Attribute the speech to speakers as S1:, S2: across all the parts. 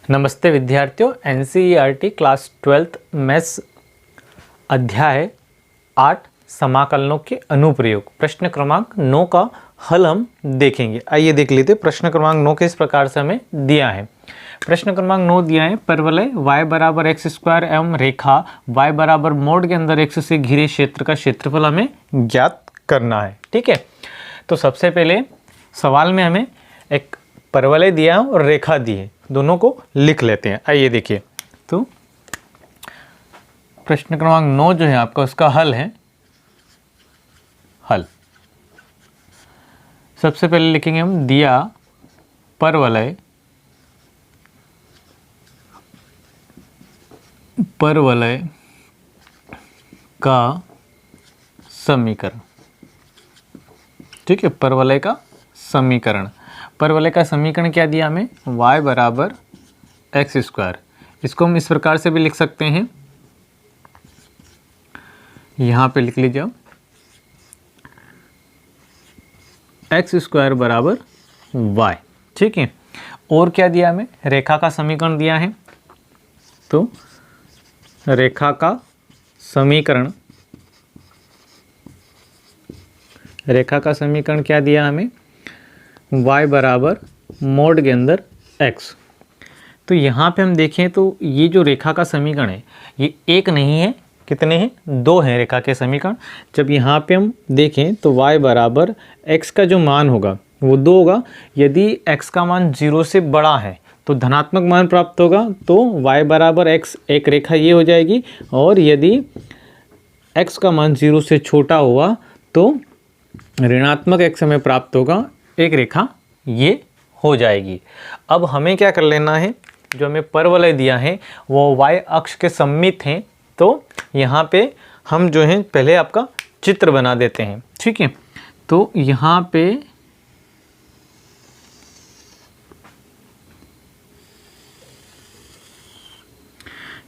S1: नमस्ते विद्यार्थियों, NCERT class 12th maths अध्याय 8 समाकलनों के अनुप्रयोग प्रश्न क्रमांक 9 का हल हम देखेंगे। आइए देख लेते हैं। प्रश्न क्रमांक 9 किस प्रकार से हमें दिया है। प्रश्न क्रमांक 9 दिया है, परवलय y बराबर x² एवं रेखा y बराबर मोड के अंदर x से घिरे क्षेत्र का क्षेत्रफल हमें ज्ञात करना है। ठीक है, तो सबसे पहले सवाल में हमें एक परवलय दिया है और रेखा दी है, दोनों को लिख लेते हैं। आइए देखिए, तो प्रश्न क्रमांक 9 जो है आपका, उसका हल है। हल सबसे पहले लिखेंगे हम, दिया परवलय का समीकरण। ठीक है, परवलय का समीकरण। परवलय का समीकरण क्या दिया हमें, y बराबर x²। इसको हम इस प्रकार से भी लिख सकते हैं, यहाँ पे लिख लीजिए x² बराबर y। ठीक है, और क्या दिया हमें, रेखा का समीकरण दिया है। तो रेखा का समीकरण क्या दिया हमें, y बराबर मोड के अंदर x। तो यहाँ पे हम देखें तो ये जो रेखा का समीकरण है, ये एक नहीं है, कितने हैं, दो हैं रेखा के समीकरण। जब यहाँ पे हम देखें तो y बराबर x का जो मान होगा वो 2 होगा। यदि x का मान 0 से बड़ा है तो धनात्मक मान प्राप्त होगा, तो y बराबर x एक रेखा ये हो जाएगी, और यदि x का मान 0 से छोटा हुआ तो ऋणात्मक x हमें प्राप्त होगा, एक रेखा ये हो जाएगी। अब हमें क्या कर लेना है, जो हमें परवलय दिया है वो y अक्ष के सममित हैं, तो यहाँ पे हम जो है पहले आपका चित्र बना देते हैं। ठीक है, तो यहाँ पे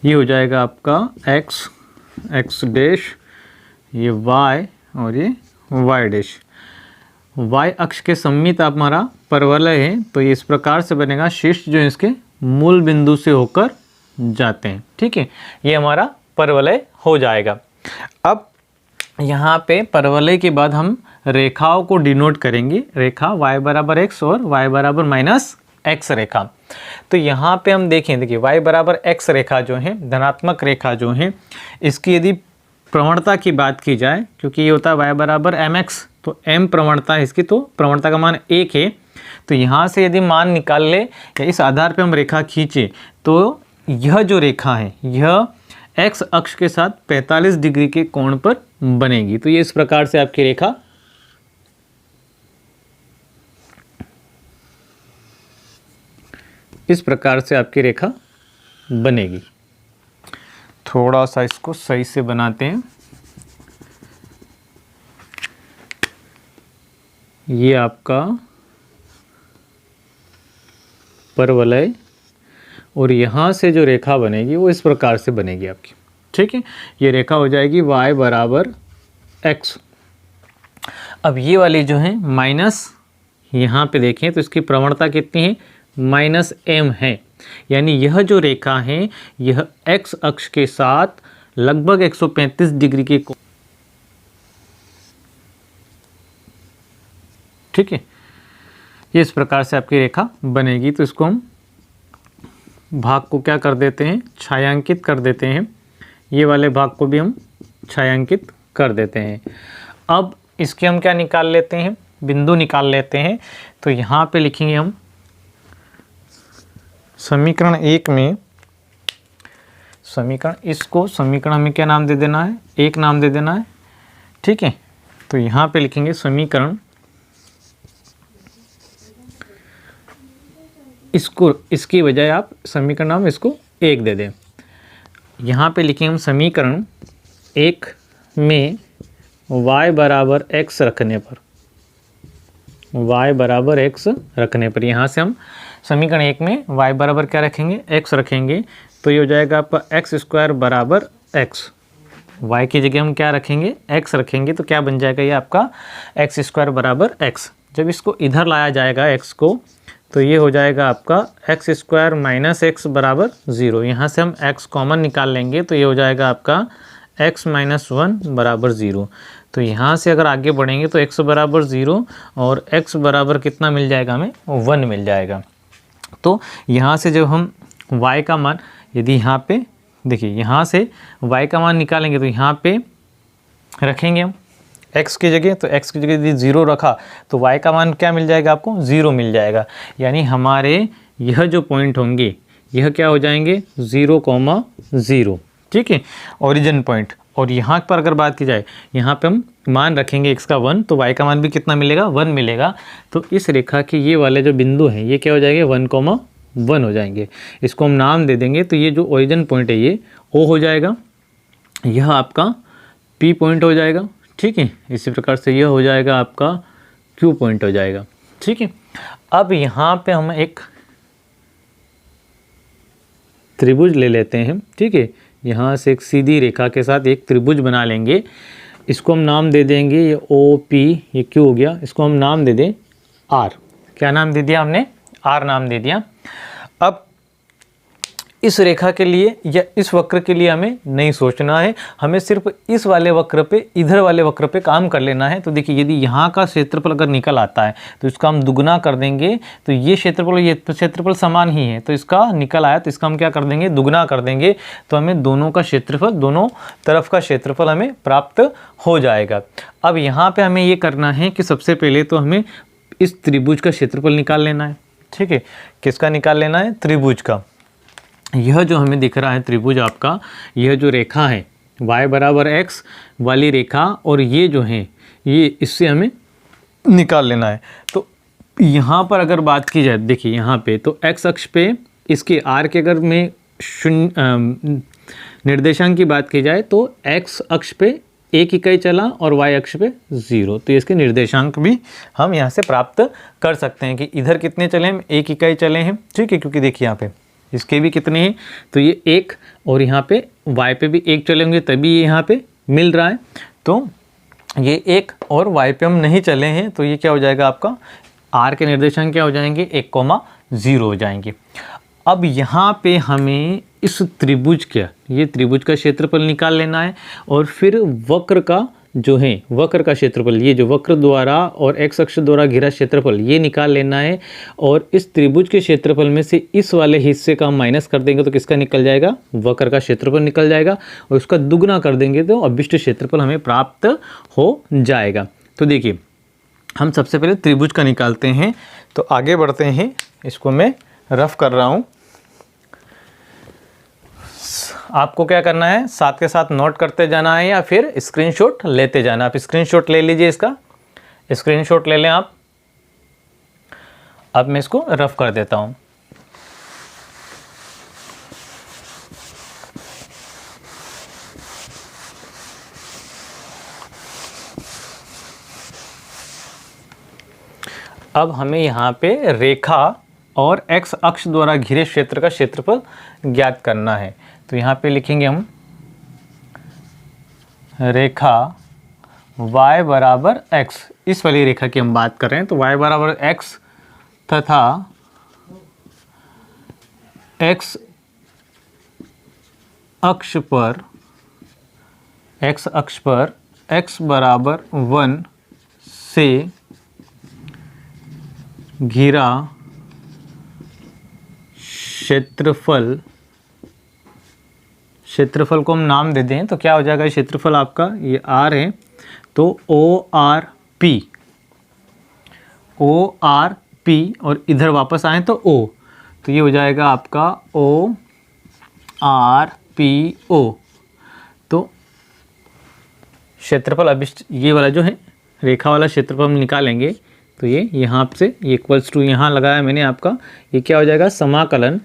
S1: ये हो जाएगा आपका x डैश, ये y और ये y डैश। y अक्ष के सममित आप हमारा परवलय है, तो ये इस प्रकार से बनेगा, शीर्ष जो है इसके मूल बिंदु से होकर जाते हैं। ठीक है, ये हमारा परवलय हो जाएगा। अब यहाँ पे परवलय के बाद हम रेखाओं को डिनोट करेंगे, रेखा y बराबर x और y बराबर -x रेखा। तो यहाँ पे हम देखिए y बराबर x रेखा जो है, धनात्मक रेखा जो है, इसकी यदि प्रवणता की बात की जाए, क्योंकि ये होता है y बराबर mx, तो m प्रवणता है इसकी, तो प्रवणता का मान 1 है। तो यहाँ से यदि मान निकाल ले या इस आधार पे हम रेखा खींचे, तो यह जो रेखा है यह x अक्ष के साथ 45 डिग्री के कोण पर बनेगी। तो ये इस प्रकार से आपकी रेखा बनेगी। थोड़ा सा इसको सही से बनाते हैं। ये आपका परवलय, और यहाँ से जो रेखा बनेगी वो इस प्रकार से बनेगी आपकी। ठीक है, ये रेखा हो जाएगी y बराबर x। अब ये वाली जो है माइनस, यहाँ पे देखें तो इसकी प्रवणता कितनी है, -m है। यानी यह जो रेखा है यह x अक्ष के साथ लगभग 135 डिग्री के कोण। ठीक है, ये इस प्रकार से आपकी रेखा बनेगी। तो इसको हम भाग को क्या कर देते हैं, छायांकित कर देते हैं। ये वाले भाग को भी हम छायांकित कर देते हैं। अब इसके हम क्या निकाल लेते हैं, बिंदु निकाल लेते हैं। तो यहाँ पे लिखेंगे हम समीकरण 1 में, समीकरण हमें क्या नाम दे देना है, 1 नाम दे देना है। ठीक है, तो यहाँ पे लिखेंगे समीकरण, इसकी बजाय आप समीकरण नाम इसको 1 दे दें। यहाँ पे लिखेंगे हम समीकरण 1 में y बराबर x रखने पर, यहाँ से हम समीकरण 1 में y बराबर क्या रखेंगे, x रखेंगे। तो ये हो जाएगा आपका x² बराबर x। y की जगह हम क्या रखेंगे, x रखेंगे, तो क्या बन जाएगा ये आपका x² बराबर x। जब इसको इधर लाया जाएगा x को, तो ये हो जाएगा आपका एक्स स्क्वायर माइनस एक्स बराबर 0। यहाँ से हम x कॉमन निकाल लेंगे तो ये हो जाएगा आपका x माइनस 1 बराबर 0। तो यहाँ से अगर आगे बढ़ेंगे तो x बराबर 0 और x बराबर कितना मिल जाएगा, हमें 1 मिल जाएगा। तो यहाँ से जब हम y का मान, यदि यहाँ पे देखिए यहाँ से y का मान निकालेंगे तो यहाँ पे रखेंगे हम x की जगह, तो x की जगह यदि 0 रखा तो y का मान क्या मिल जाएगा आपको, 0 मिल जाएगा। यानी हमारे यह जो पॉइंट होंगे यह क्या हो जाएंगे 0,0, ठीक है, ओरिजिन पॉइंट। और यहाँ पर अगर बात की जाए, यहाँ पे हम मान रखेंगे x का 1 तो y का मान भी कितना मिलेगा, 1 मिलेगा। तो इस रेखा के ये वाले जो बिंदु हैं ये क्या हो जाएंगे 1,1 हो जाएंगे। इसको हम नाम दे देंगे। तो ये जो ओरिजिन पॉइंट है ये O हो जाएगा, यह आपका P पॉइंट हो जाएगा, ठीक है। इसी प्रकार से यह हो जाएगा आपका Q पॉइंट हो जाएगा, ठीक है। अब यहाँ पे हम एक त्रिभुज ले लेते हैं, ठीक है। यहाँ से एक सीधी रेखा के साथ एक त्रिभुज बना लेंगे। इसको हम नाम दे देंगे, ये OP, ये Q हो गया। इसको हम नाम दे दें R। क्या नाम दे दिया हमने, R नाम दे दिया। अब इस रेखा के लिए या इस वक्र के लिए हमें नहीं सोचना है, हमें सिर्फ इस वाले वक्र पे, इधर वाले वक्र पे काम कर लेना है। तो देखिए यदि यहाँ का क्षेत्रफल अगर निकल आता है तो इसका हम दुगना कर देंगे। तो ये क्षेत्रफल ये क्षेत्रफल समान ही है, तो इसका निकल आया तो इसका हम क्या कर देंगे, दुगना कर देंगे। तो हमें दोनों का क्षेत्रफल, दोनों तरफ का क्षेत्रफल हमें प्राप्त हो जाएगा। अब यहाँ पर हमें ये करना है कि सबसे पहले तो हमें इस त्रिभुज का क्षेत्रफल निकाल लेना है, ठीक है। किसका निकाल लेना है, त्रिभुज का। यह जो हमें दिख रहा है त्रिभुज आपका, यह जो रेखा है y बराबर x वाली रेखा, और ये जो है ये इससे हमें निकाल लेना है। तो यहाँ पर अगर बात की जाए, देखिए यहाँ पे तो x अक्ष पे इसके r के अगर में निर्देशांक की बात की जाए तो x अक्ष पे 1 इकाई चला और y अक्ष पे 0। तो इसके निर्देशांक भी हम यहाँ से प्राप्त कर सकते हैं कि इधर कितने चले हम, 1 इकाई चले हैं, ठीक है। क्योंकि देखिए यहाँ पे इसके भी कितने हैं, तो ये 1 और यहाँ पे y पे भी 1 चले होंगे तभी ये यहाँ पे मिल रहा है। तो ये 1 और y पे हम नहीं चले हैं, तो ये क्या हो जाएगा आपका, r के निर्देशांक क्या हो जाएंगे, 1,0 हो जाएंगे। अब यहाँ पे हमें इस त्रिभुज का, ये त्रिभुज का क्षेत्रफल निकाल लेना है और फिर वक्र का जो है, वक्र का क्षेत्रफल, ये जो वक्र द्वारा और x अक्ष द्वारा घिरा क्षेत्रफल ये निकाल लेना है। और इस त्रिभुज के क्षेत्रफल में से इस वाले हिस्से का हम माइनस कर देंगे तो किसका निकल जाएगा, वक्र का क्षेत्रफल निकल जाएगा। और उसका दुगना कर देंगे तो अभिष्ट क्षेत्रफल हमें प्राप्त हो जाएगा। तो देखिए हम सबसे पहले त्रिभुज का निकालते हैं। तो आगे बढ़ते हैं, इसको मैं रफ कर रहा हूँ। आपको क्या करना है, साथ के साथ नोट करते जाना है या फिर स्क्रीनशॉट लेते जाना। आप स्क्रीनशॉट ले लीजिए, इसका स्क्रीनशॉट ले लें आप। अब मैं इसको रफ कर देता हूं। अब हमें यहाँ पे रेखा और x अक्ष द्वारा घिरे क्षेत्र का क्षेत्रफल ज्ञात करना है। तो यहाँ पे लिखेंगे हम रेखा y बराबर x, इस वाली रेखा की हम बात कर रहे हैं। तो y बराबर x तथा x अक्ष पर x बराबर 1 से घिरा क्षेत्रफल को हम नाम दे दें तो क्या हो जाएगा, क्षेत्रफल आपका ये r है तो ORP और इधर वापस आए तो O, तो ये हो जाएगा आपका ORPO। तो क्षेत्रफल अभिष्ट ये वाला जो है रेखा वाला क्षेत्रफल हम निकालेंगे। तो ये यहाँ से ये इक्वल्स टू यहाँ लगाया मैंने आपका, ये क्या हो जाएगा समाकलन।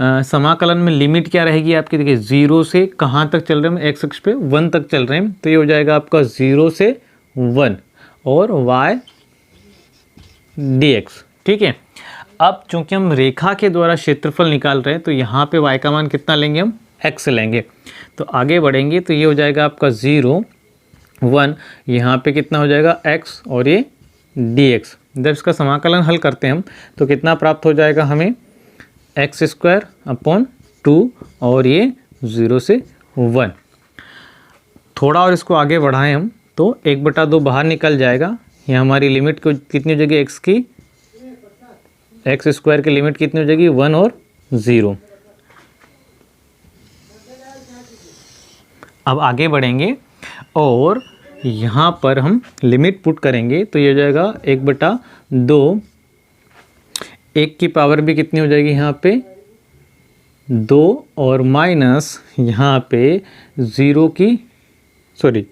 S1: समाकलन में लिमिट क्या रहेगी आपकी, देखिए 0 से कहाँ तक चल रहे हैं, x अक्ष पे 1 तक चल रहे हैं। तो ये हो जाएगा आपका 0 से 1 और y dx, ठीक है। अब चूंकि हम रेखा के द्वारा क्षेत्रफल निकाल रहे हैं तो यहाँ पे y का मान कितना लेंगे, हम x लेंगे। तो आगे बढ़ेंगे तो ये हो जाएगा आपका 0 1, यहाँ पे कितना हो जाएगा x और ये dx, जब इसका समाकलन हल करते हैं हम तो कितना प्राप्त हो जाएगा हमें, x²/2 और ये 0 से 1। थोड़ा और इसको आगे बढ़ाएं हम तो 1/2 बाहर निकल जाएगा। ये हमारी लिमिट को कितनी हो जाएगी, x की, x² की लिमिट कितनी हो जाएगी, 1 और 0। अब आगे बढ़ेंगे और यहाँ पर हम लिमिट पुट करेंगे तो ये हो जाएगा 1/2, 1 की पावर भी कितनी हो जाएगी यहाँ पे 2 और माइनस यहाँ पे 0 की 0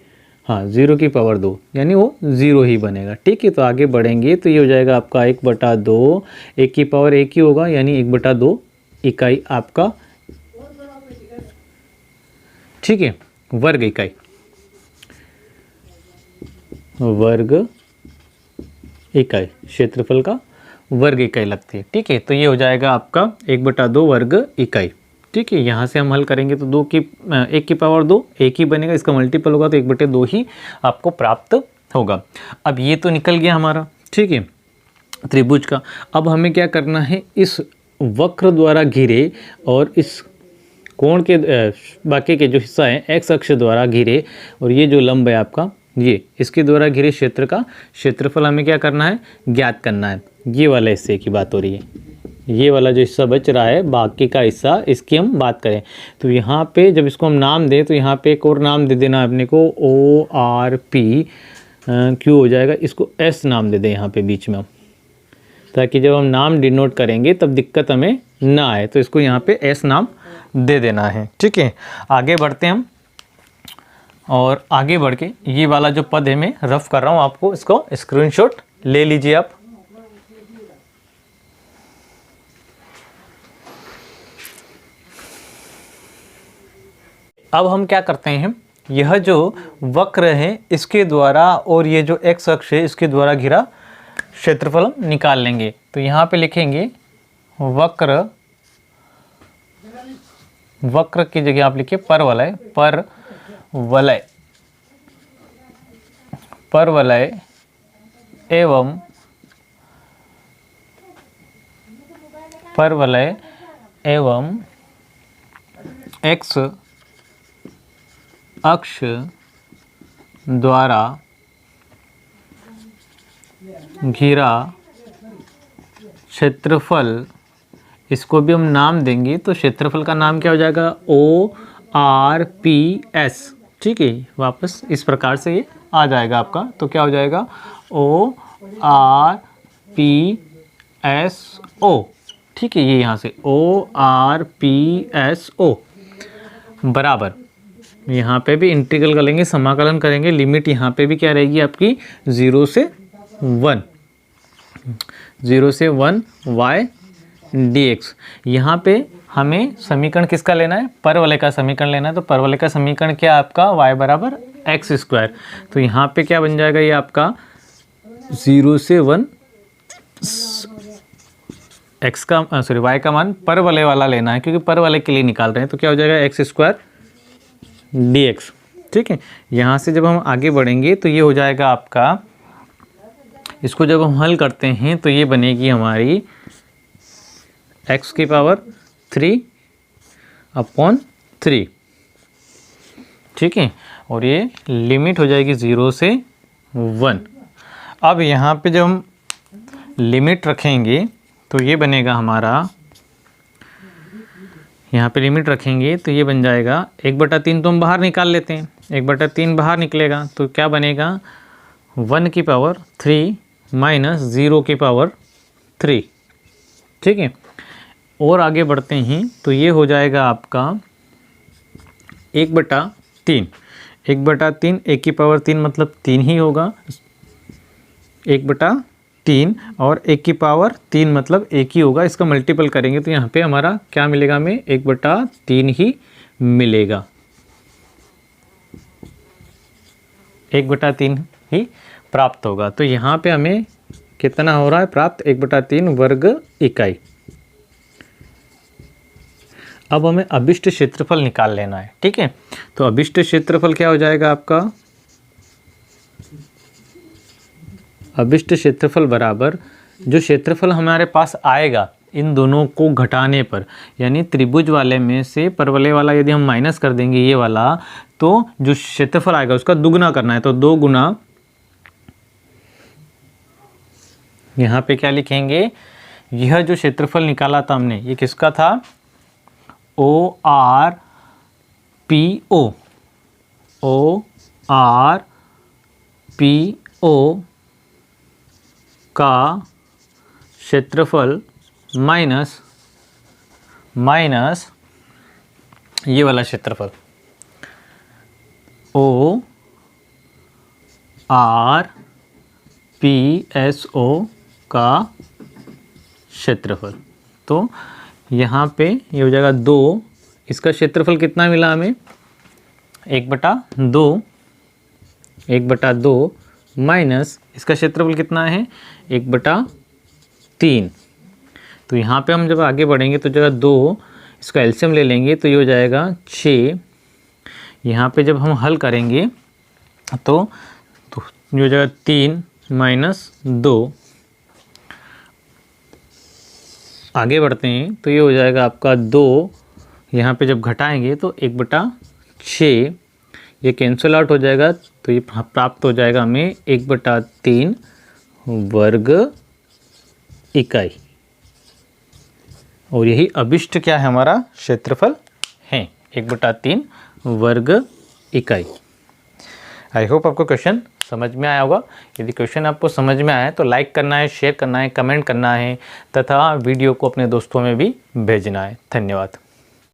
S1: पावर 2, यानी वो 0 ही बनेगा। ठीक है, तो आगे बढ़ेंगे तो ये हो जाएगा आपका 1/2, 1 की पावर 1 ही होगा, यानी 1/2 इकाई आपका, ठीक है, वर्ग इकाई, वर्ग इकाई, क्षेत्रफल का वर्ग इकाई लगती है। ठीक है, तो ये हो जाएगा आपका 1/2 वर्ग इकाई। ठीक है, यहाँ से हम हल करेंगे तो 1 की पावर 2 1 ही बनेगा, इसका मल्टीपल होगा तो 1/2 ही आपको प्राप्त होगा। अब ये तो निकल गया हमारा, ठीक है, त्रिभुज का। अब हमें क्या करना है, इस वक्र द्वारा घिरे और इस कोण के बाकी के जो हिस्सा है x अक्ष द्वारा घिरे और ये जो लंब है आपका, ये इसके द्वारा घिरे क्षेत्र का क्षेत्रफल हमें क्या करना है, ज्ञात करना है। ये वाला हिस्से की बात हो रही है, ये वाला जो हिस्सा बच रहा है बाकी का हिस्सा, इसकी हम बात करें तो यहाँ पे जब इसको हम नाम दें तो यहाँ पे एक और नाम दे देना अपने को, ORP Q हो जाएगा, इसको S नाम दे दें यहाँ पे बीच में, ताकि जब हम नाम डिनोट करेंगे तब दिक्कत हमें ना आए। तो इसको यहाँ पे S नाम दे देना है। ठीक है, आगे बढ़ते हैं हम और आगे बढ़ के ये वाला जो पद है मैं रफ कर रहा हूँ, आपको इसको स्क्रीनशॉट ले लीजिए आप। अब हम क्या करते हैं, यह जो वक्र है इसके द्वारा और ये जो x अक्ष है इसके द्वारा घिरा क्षेत्रफल हम निकाल लेंगे। तो यहाँ पे लिखेंगे वक्र, वक्र की जगह आप लिखिए परवलय, परवलय, परवलय एवं परवलय एवं x अक्ष द्वारा घिरा क्षेत्रफल, इसको भी हम नाम देंगे तो क्षेत्रफल का नाम क्या हो जाएगा, ORPS। ठीक है, वापस इस प्रकार से ये आ जाएगा आपका, तो क्या हो जाएगा ORPSO। ठीक है, ये यहाँ से ORPSO बराबर, यहाँ पे भी इंटीग्रल कर लेंगे, समाकलन करेंगे, लिमिट यहाँ पे भी क्या रहेगी आपकी 0 से 1, 0 से 1 y dx। यहाँ पे हमें समीकरण किसका लेना है, परवलय का समीकरण लेना है। तो परवलय का समीकरण क्या है आपका, y बराबर x²। तो यहाँ पे क्या बन जाएगा, ये आपका 0 से 1 x का y का मान परवलय वाला लेना है, क्योंकि परवलय के लिए निकाल रहे हैं। तो क्या हो जाएगा x² dx। ठीक है, यहाँ से जब हम आगे बढ़ेंगे तो ये हो जाएगा आपका, इसको जब हम हल करते हैं तो ये बनेगी हमारी x की पावर 3/3। ठीक है, और ये लिमिट हो जाएगी 0 से 1। अब यहाँ पे जब हम लिमिट रखेंगे तो ये बनेगा हमारा, यहाँ पे लिमिट रखेंगे तो ये बन जाएगा 1/3, तो हम बाहर निकाल लेते हैं, 1/3 बाहर निकलेगा तो क्या बनेगा 1 की पावर 3 माइनस 0 की पावर 3। ठीक है, और आगे बढ़ते हैं तो ये हो जाएगा आपका 1/3, 1/3, 1 की पावर 3 मतलब 3 ही होगा, 1/3 और 1 की पावर 3 मतलब 1 ही होगा। इसका मल्टीपल करेंगे तो यहाँ पे हमारा क्या मिलेगा, हमें 1/3 ही मिलेगा, 1/3 ही प्राप्त होगा। तो यहाँ पे हमें कितना हो रहा है प्राप्त, 1/3 वर्ग इकाई। अब हमें अभिष्ट क्षेत्रफल निकाल लेना है। ठीक है, तो अभिष्ट क्षेत्रफल क्या हो जाएगा आपका, अभिष्ट क्षेत्रफल बराबर जो क्षेत्रफल हमारे पास आएगा इन दोनों को घटाने पर, यानी त्रिभुज वाले में से परवलय वाला यदि हम माइनस कर देंगे ये वाला, तो जो क्षेत्रफल आएगा उसका दुगुना करना है। तो 2 गुना, यहाँ पे क्या लिखेंगे, यह जो क्षेत्रफल निकाला था हमने ये किसका था, ORPO, ORPO का क्षेत्रफल माइनस ये वाला क्षेत्रफल ORPSO का क्षेत्रफल। तो यहाँ पे ये हो जाएगा 2, इसका क्षेत्रफल कितना मिला हमें, 1/2 माइनस इसका क्षेत्रफल कितना है 1/3। तो यहाँ पे हम जब आगे बढ़ेंगे तो जगह 2 इसका एलसीएम ले लेंगे तो ये हो जाएगा 6। यहाँ पे जब हम हल करेंगे तो ये हो जाएगा 3 माइनस 2। आगे बढ़ते हैं तो ये हो जाएगा आपका 2, यहाँ पे जब घटाएंगे तो 1/6, ये कैंसिल आउट हो जाएगा तो ये प्राप्त हो जाएगा हमें 1/3 वर्ग इकाई। और यही अभिष्ट क्या है हमारा क्षेत्रफल है, 1/3 वर्ग इकाई। आई होप आपको क्वेश्चन समझ में आया होगा। यदि क्वेश्चन आपको समझ में आया है तो लाइक करना है, शेयर करना है, कमेंट करना है तथा वीडियो को अपने दोस्तों में भी भेजना है। धन्यवाद।